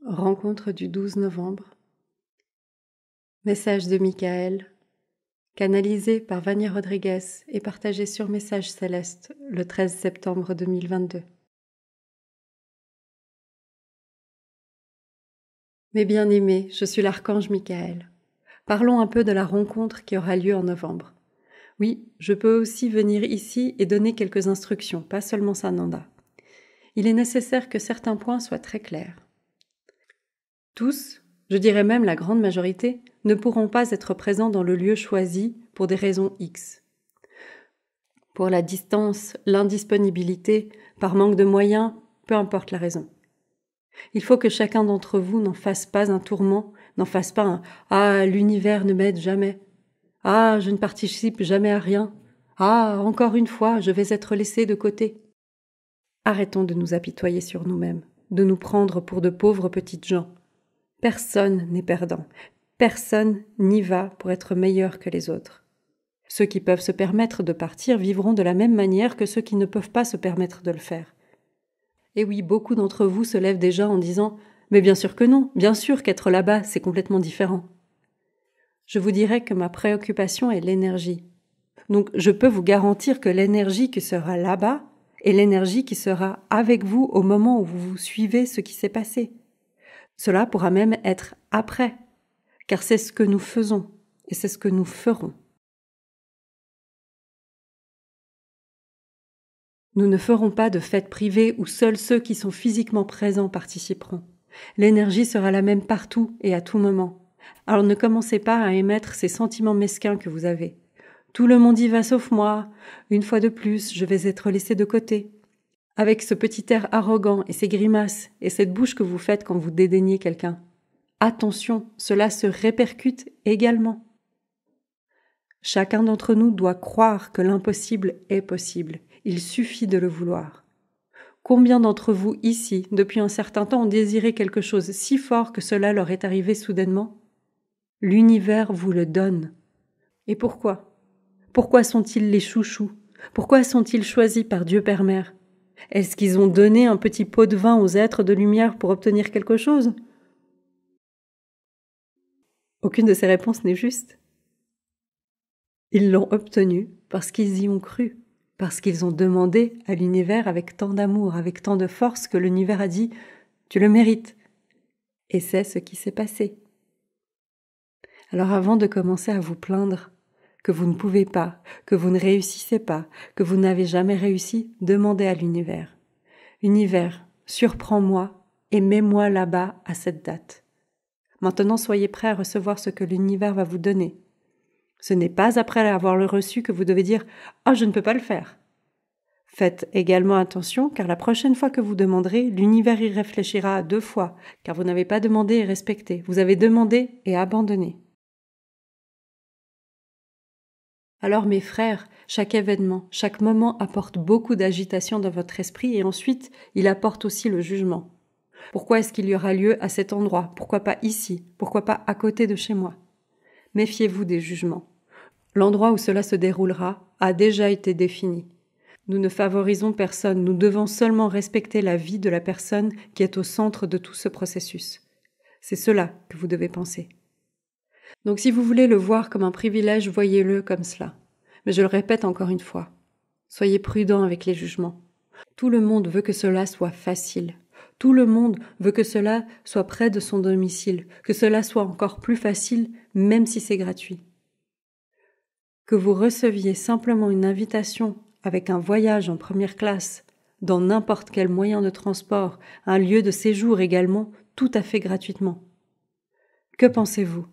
Rencontre du 12 novembre. Message de Michael, canalisé par Vania Rodriguez et partagé sur Message Céleste le 13 septembre 2022. Mes bien-aimés, je suis l'archange Michael. Parlons un peu de la rencontre qui aura lieu en novembre. Oui, je peux aussi venir ici et donner quelques instructions, pas seulement Sananda. Il est nécessaire que certains points soient très clairs. Tous, je dirais même la grande majorité, ne pourront pas être présents dans le lieu choisi pour des raisons X. Pour la distance, l'indisponibilité, par manque de moyens, peu importe la raison. Il faut que chacun d'entre vous n'en fasse pas un tourment, n'en fasse pas un « Ah, l'univers ne m'aide jamais »,« Ah, je ne participe jamais à rien »,« Ah, encore une fois, je vais être laissé de côté ». Arrêtons de nous apitoyer sur nous-mêmes, de nous prendre pour de pauvres petites gens. Personne n'est perdant, personne n'y va pour être meilleur que les autres. Ceux qui peuvent se permettre de partir vivront de la même manière que ceux qui ne peuvent pas se permettre de le faire. Et oui, beaucoup d'entre vous se lèvent déjà en disant « Mais bien sûr que non, bien sûr qu'être là-bas, c'est complètement différent. » Je vous dirais que ma préoccupation est l'énergie. Donc je peux vous garantir que l'énergie qui sera là-bas est l'énergie qui sera avec vous au moment où vous suivez ce qui s'est passé. Cela pourra même être après, car c'est ce que nous faisons et c'est ce que nous ferons. Nous ne ferons pas de fête privée où seuls ceux qui sont physiquement présents participeront. L'énergie sera la même partout et à tout moment. Alors ne commencez pas à émettre ces sentiments mesquins que vous avez. Tout le monde y va sauf moi. Une fois de plus, je vais être laissé de côté. Avec ce petit air arrogant et ces grimaces et cette bouche que vous faites quand vous dédaignez quelqu'un. Attention, cela se répercute également. Chacun d'entre nous doit croire que l'impossible est possible. Il suffit de le vouloir. Combien d'entre vous ici, depuis un certain temps, ont désiré quelque chose si fort que cela leur est arrivé soudainement ? L'univers vous le donne. Et pourquoi ? Pourquoi sont-ils les chouchous ? Pourquoi sont-ils choisis par Dieu Père Mère ? Est-ce qu'ils ont donné un petit pot de vin aux êtres de lumière pour obtenir quelque chose ? Aucune de ces réponses n'est juste. Ils l'ont obtenu parce qu'ils y ont cru, parce qu'ils ont demandé à l'univers avec tant d'amour, avec tant de force que l'univers a dit « tu le mérites ». Et c'est ce qui s'est passé. Alors avant de commencer à vous plaindre que vous ne pouvez pas, que vous ne réussissez pas, que vous n'avez jamais réussi, demandez à l'univers. Univers, surprends-moi et mets-moi là-bas à cette date. Maintenant, soyez prêts à recevoir ce que l'univers va vous donner. Ce n'est pas après avoir le reçu que vous devez dire « Ah, je ne peux pas le faire ». Faites également attention, car la prochaine fois que vous demanderez, l'univers y réfléchira 2 fois, car vous n'avez pas demandé et respecté. Vous avez demandé et abandonné. Alors mes frères, chaque événement, chaque moment apporte beaucoup d'agitation dans votre esprit et ensuite, il apporte aussi le jugement. Pourquoi est-ce qu'il y aura lieu à cet endroit ? Pourquoi pas ici ? Pourquoi pas à côté de chez moi ? Méfiez-vous des jugements. L'endroit où cela se déroulera a déjà été défini. Nous ne favorisons personne, nous devons seulement respecter la vie de la personne qui est au centre de tout ce processus. C'est cela que vous devez penser. Donc si vous voulez le voir comme un privilège, voyez-le comme cela. Mais je le répète encore une fois, soyez prudents avec les jugements. Tout le monde veut que cela soit facile. Tout le monde veut que cela soit près de son domicile, que cela soit encore plus facile, même si c'est gratuit. Que vous receviez simplement une invitation avec un voyage en première classe, dans n'importe quel moyen de transport, un lieu de séjour également, tout à fait gratuitement. Que pensez-vous ?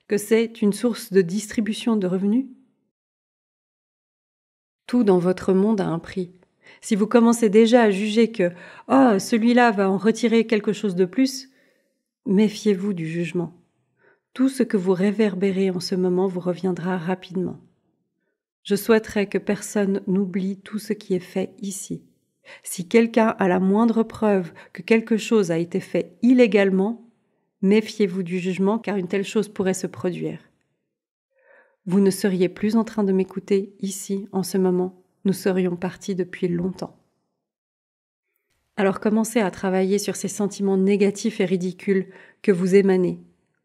Que c'est une source de distribution de revenus ? Tout dans votre monde a un prix. Si vous commencez déjà à juger que « Oh, celui-là va en retirer quelque chose de plus », méfiez-vous du jugement. Tout ce que vous réverbérez en ce moment vous reviendra rapidement. Je souhaiterais que personne n'oublie tout ce qui est fait ici. Si quelqu'un a la moindre preuve que quelque chose a été fait illégalement, méfiez-vous du jugement car une telle chose pourrait se produire. Vous ne seriez plus en train de m'écouter ici, en ce moment. Nous serions partis depuis longtemps. Alors commencez à travailler sur ces sentiments négatifs et ridicules que vous émanez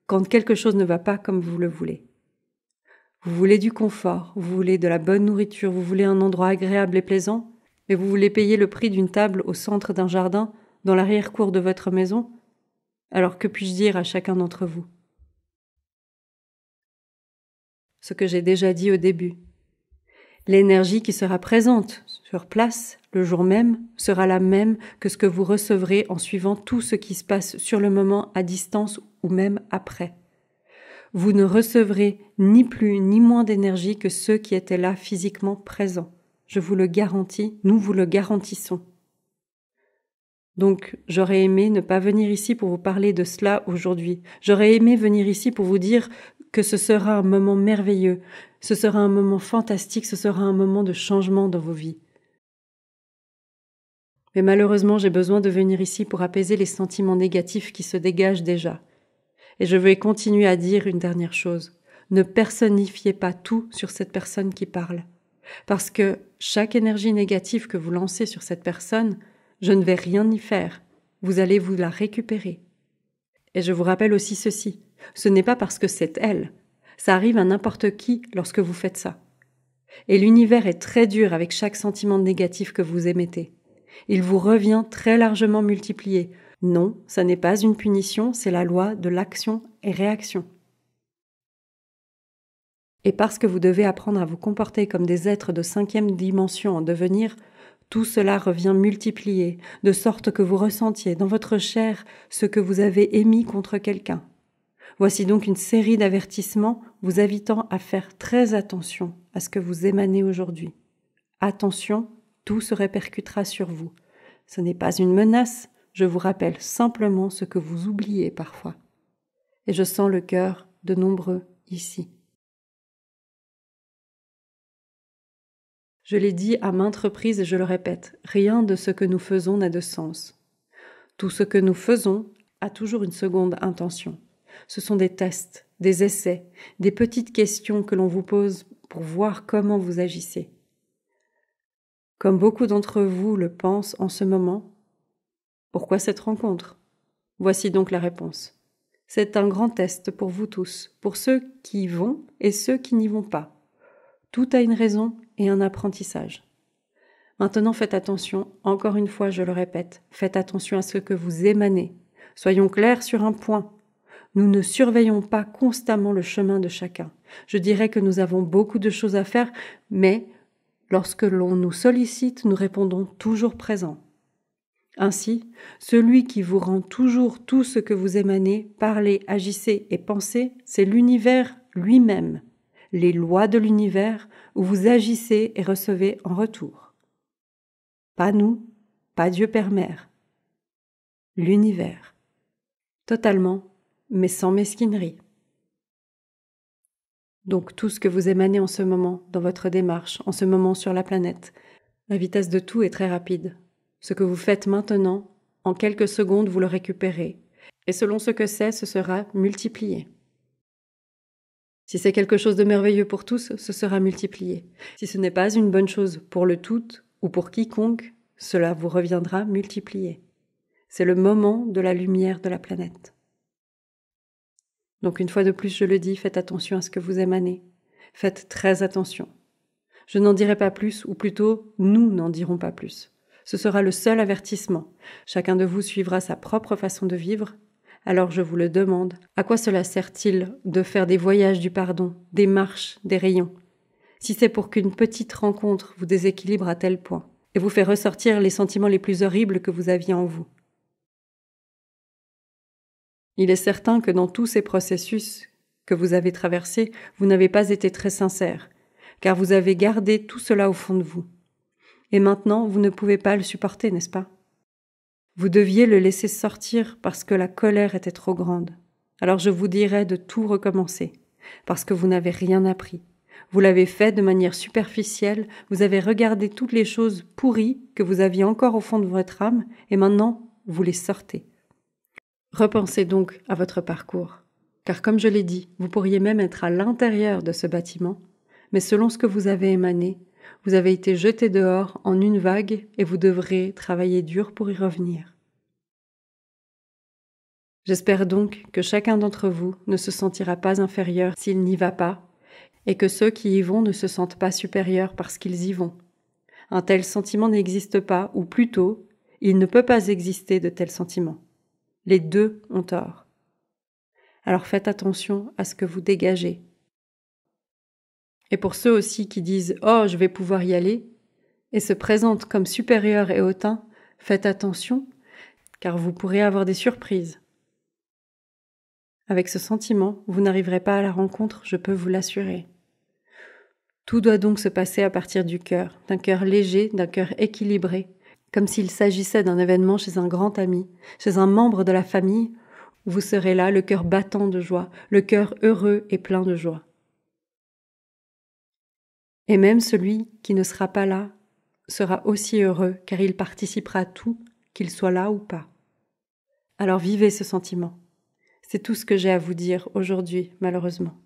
quand quelque chose ne va pas comme vous le voulez. Vous voulez du confort, vous voulez de la bonne nourriture, vous voulez un endroit agréable et plaisant, mais vous voulez payer le prix d'une table au centre d'un jardin, dans l'arrière-cour de votre maison? Alors que puis-je dire à chacun d'entre vous? Ce que j'ai déjà dit au début. L'énergie qui sera présente sur place le jour même sera la même que ce que vous recevrez en suivant tout ce qui se passe sur le moment à distance ou même après. Vous ne recevrez ni plus ni moins d'énergie que ceux qui étaient là physiquement présents. Je vous le garantis, nous vous le garantissons. Donc, j'aurais aimé ne pas venir ici pour vous parler de cela aujourd'hui. J'aurais aimé venir ici pour vous dire que ce sera un moment merveilleux, ce sera un moment fantastique, ce sera un moment de changement dans vos vies. Mais malheureusement, j'ai besoin de venir ici pour apaiser les sentiments négatifs qui se dégagent déjà. Et je vais continuer à dire une dernière chose. Ne personnifiez pas tout sur cette personne qui parle. Parce que chaque énergie négative que vous lancez sur cette personne, je ne vais rien y faire. Vous allez vous la récupérer. Et je vous rappelle aussi ceci. Ce n'est pas parce que c'est elle. Ça arrive à n'importe qui lorsque vous faites ça. Et l'univers est très dur avec chaque sentiment négatif que vous émettez. Il vous revient très largement multiplié. Non, ça n'est pas une punition, c'est la loi de l'action et réaction. Et parce que vous devez apprendre à vous comporter comme des êtres de 5e dimension en devenir, tout cela revient multiplié, de sorte que vous ressentiez dans votre chair ce que vous avez émis contre quelqu'un. Voici donc une série d'avertissements vous invitant à faire très attention à ce que vous émanez aujourd'hui. Attention, tout se répercutera sur vous. Ce n'est pas une menace, je vous rappelle simplement ce que vous oubliez parfois. Et je sens le cœur de nombreux ici. Je l'ai dit à maintes reprises et je le répète, rien de ce que nous faisons n'a de sens. Tout ce que nous faisons a toujours une seconde intention. Ce sont des tests, des essais, des petites questions que l'on vous pose pour voir comment vous agissez. Comme beaucoup d'entre vous le pensent en ce moment, pourquoi cette rencontre? Voici donc la réponse. C'est un grand test pour vous tous, pour ceux qui y vont et ceux qui n'y vont pas. Tout a une raison et un apprentissage. Maintenant, faites attention, encore une fois, je le répète, faites attention à ce que vous émanez. Soyons clairs sur un point. Nous ne surveillons pas constamment le chemin de chacun. Je dirais que nous avons beaucoup de choses à faire, mais lorsque l'on nous sollicite, nous répondons toujours présents. Ainsi, celui qui vous rend toujours tout ce que vous émanez, parlez, agissez et pensez, c'est l'univers lui-même, les lois de l'univers où vous agissez et recevez en retour. Pas nous, pas Dieu Père Mère. L'univers. Totalement, mais sans mesquinerie. Donc tout ce que vous émanez en ce moment, dans votre démarche, en ce moment sur la planète, la vitesse de tout est très rapide. Ce que vous faites maintenant, en quelques secondes, vous le récupérez. Et selon ce que c'est, ce sera multiplié. Si c'est quelque chose de merveilleux pour tous, ce sera multiplié. Si ce n'est pas une bonne chose pour le tout ou pour quiconque, cela vous reviendra multiplié. C'est le moment de la lumière de la planète. Donc une fois de plus, je le dis, faites attention à ce que vous émanez. Faites très attention. Je n'en dirai pas plus, ou plutôt, nous n'en dirons pas plus. Ce sera le seul avertissement. Chacun de vous suivra sa propre façon de vivre. Alors je vous le demande, à quoi cela sert-il de faire des voyages du pardon, des marches, des rayons, si c'est pour qu'une petite rencontre vous déséquilibre à tel point et vous fait ressortir les sentiments les plus horribles que vous aviez en vous? Il est certain que dans tous ces processus que vous avez traversés, vous n'avez pas été très sincère, car vous avez gardé tout cela au fond de vous. Et maintenant, vous ne pouvez pas le supporter, n'est-ce pas? Vous deviez le laisser sortir parce que la colère était trop grande. Alors je vous dirais de tout recommencer, parce que vous n'avez rien appris. Vous l'avez fait de manière superficielle, vous avez regardé toutes les choses pourries que vous aviez encore au fond de votre âme, et maintenant, vous les sortez. Repensez donc à votre parcours, car comme je l'ai dit, vous pourriez même être à l'intérieur de ce bâtiment, mais selon ce que vous avez émané, Vous avez été jeté dehors en une vague et vous devrez travailler dur pour y revenir. J'espère donc que chacun d'entre vous ne se sentira pas inférieur s'il n'y va pas, et que ceux qui y vont ne se sentent pas supérieurs parce qu'ils y vont. Un tel sentiment n'existe pas, ou plutôt, il ne peut pas exister de tels sentiments. Les deux ont tort. Alors faites attention à ce que vous dégagez. Et pour ceux aussi qui disent « Oh, je vais pouvoir y aller » et se présentent comme supérieurs et hautains, faites attention, car vous pourrez avoir des surprises. Avec ce sentiment, vous n'arriverez pas à la rencontre, je peux vous l'assurer. Tout doit donc se passer à partir du cœur, d'un cœur léger, d'un cœur équilibré, comme s'il s'agissait d'un événement chez un grand ami, chez un membre de la famille, où vous serez là, le cœur battant de joie, le cœur heureux et plein de joie. Et même celui qui ne sera pas là sera aussi heureux, car il participera à tout, qu'il soit là ou pas. Alors vivez ce sentiment. C'est tout ce que j'ai à vous dire aujourd'hui, malheureusement.